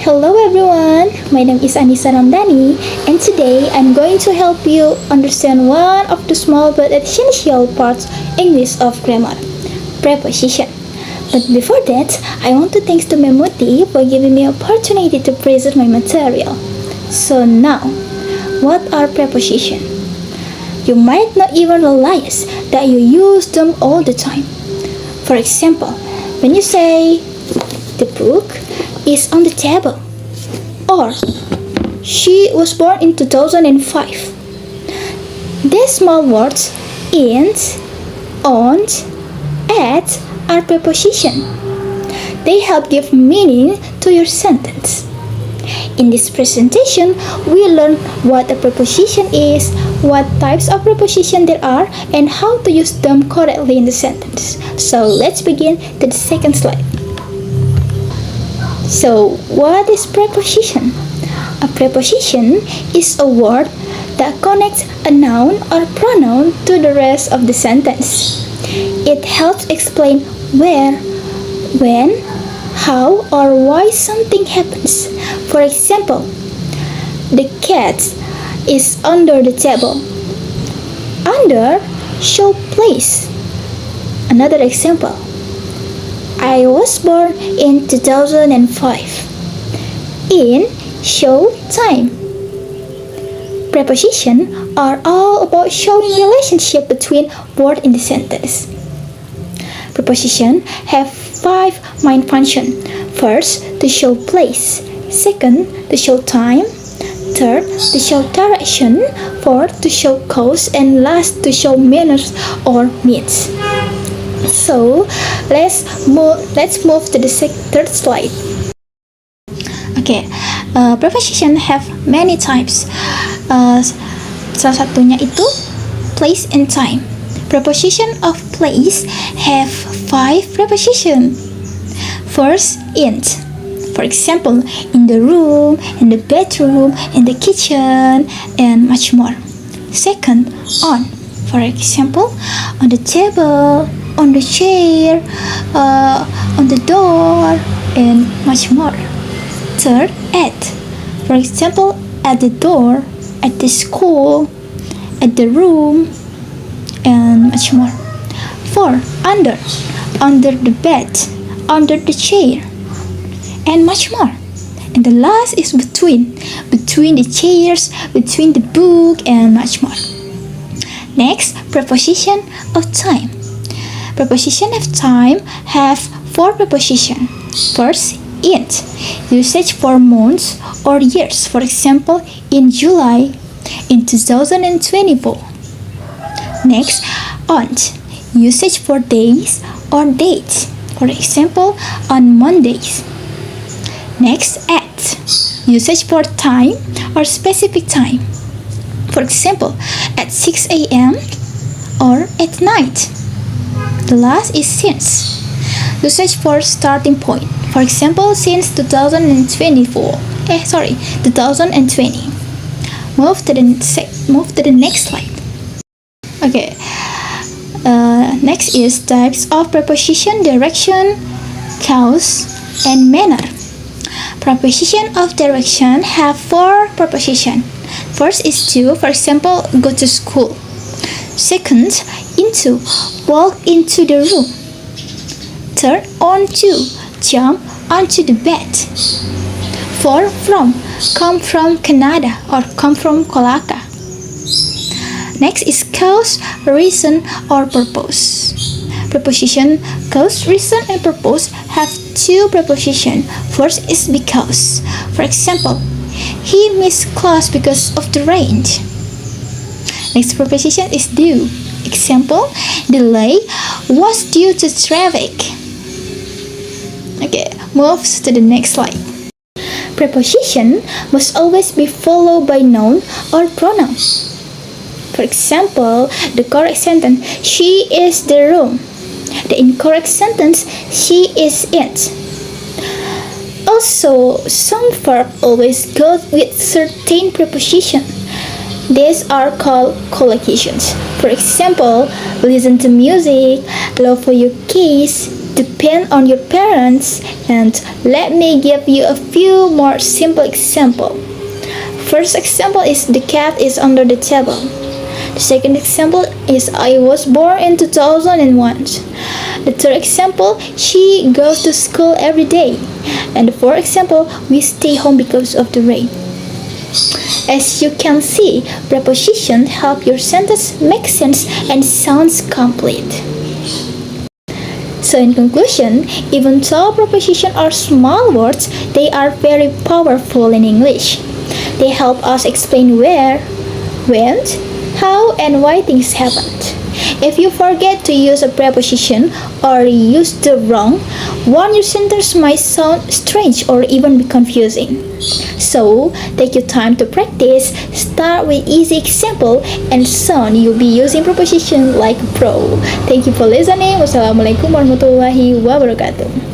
Hello everyone, my name is Annisa Ramdani, and today I'm going to help you understand one of the small but essential parts English of grammar, preposition. But before that, I want to thank to Memuti for giving me opportunity to present my material. So now, what are preposition? You might not even realize that you use them all the time. For example, when you say, the book is on the table, or she was born in 2005. These small words in, on, at are preposition. They help give meaning to your sentence. In this presentation, we learn what a preposition is, what types of preposition there are, and how to use them correctly in the sentence. So let's begin to the second slide. So, what is preposition? A preposition is a word that connects a noun or pronoun to the rest of the sentence. It helps explain where, when, how, or why something happens. For example, the cat is under the table. Under show place. Another example, I was born in 2005. In show time. Prepositions are all about showing relationship between words in the sentence. Prepositions have 5 main functions. First, to show place. Second, to show time. Third, to show direction. Fourth, to show cause. And last, to show manners or needs. So let's move to the third slide. Okay, preposition have many types. Salah satunya itu place and time. Preposition of place have 5 preposition. First, in. For example, in the room, in the bedroom, in the kitchen, and much more. Second, on. For example, on the table, on the chair, on the door, and much more. Third, at. For example, at the door, at the school, at the room, and much more. Four, under. Under the bed, under the chair, and much more. And the last is between. Between the chairs, between the book, and much more. Next, preposition of time. Preposition of time have 4 prepositions. First, in. Usage for months or years. For example, in July, in 2024. Next, on. Usage for days or dates. For example, on Mondays. Next, at. Usage for time or specific time. For example, at 6 a.m. or at night. The last is since. Usage for starting point. For example, since 2020. Move to the next slide. Okay. Next is types of preposition: direction, cause, and manner. Preposition of direction have 4 prepositions. First is to, for example, go to school. Second, into, walk into the room. Third, on to, jump onto the bed. Four, from, come from Canada or come from Kolaka. Next is cause, reason, or purpose. Preposition cause, reason, and purpose have 2 prepositions. First is because. For example, he missed class because of the rain. Next preposition is due. Example, delay was due to traffic. Okay, move to the next slide. Preposition must always be followed by noun or pronoun. For example, the correct sentence, she is the room. The incorrect sentence, she is it. Also, some verbs always go with certain preposition. These are called collocations. For example, listen to music, love for your kiss, depend on your parents, and let me give you a few more simple examples. First example is the cat is under the table. The second example is I was born in 2001. The third example, she goes to school every day. And the fourth example, we stay home because of the rain. As you can see, prepositions help your sentence make sense and sounds complete. So in conclusion, even though prepositions are small words, they are very powerful in English. They help us explain where, when, how, and why things happened. If you forget to use a preposition or use the wrong one, your sentence might sound strange or even be confusing. So, take your time to practice, start with easy example, and soon you'll be using preposition like pro. Thank you for listening. Wassalamualaikum warahmatullahi wabarakatuh.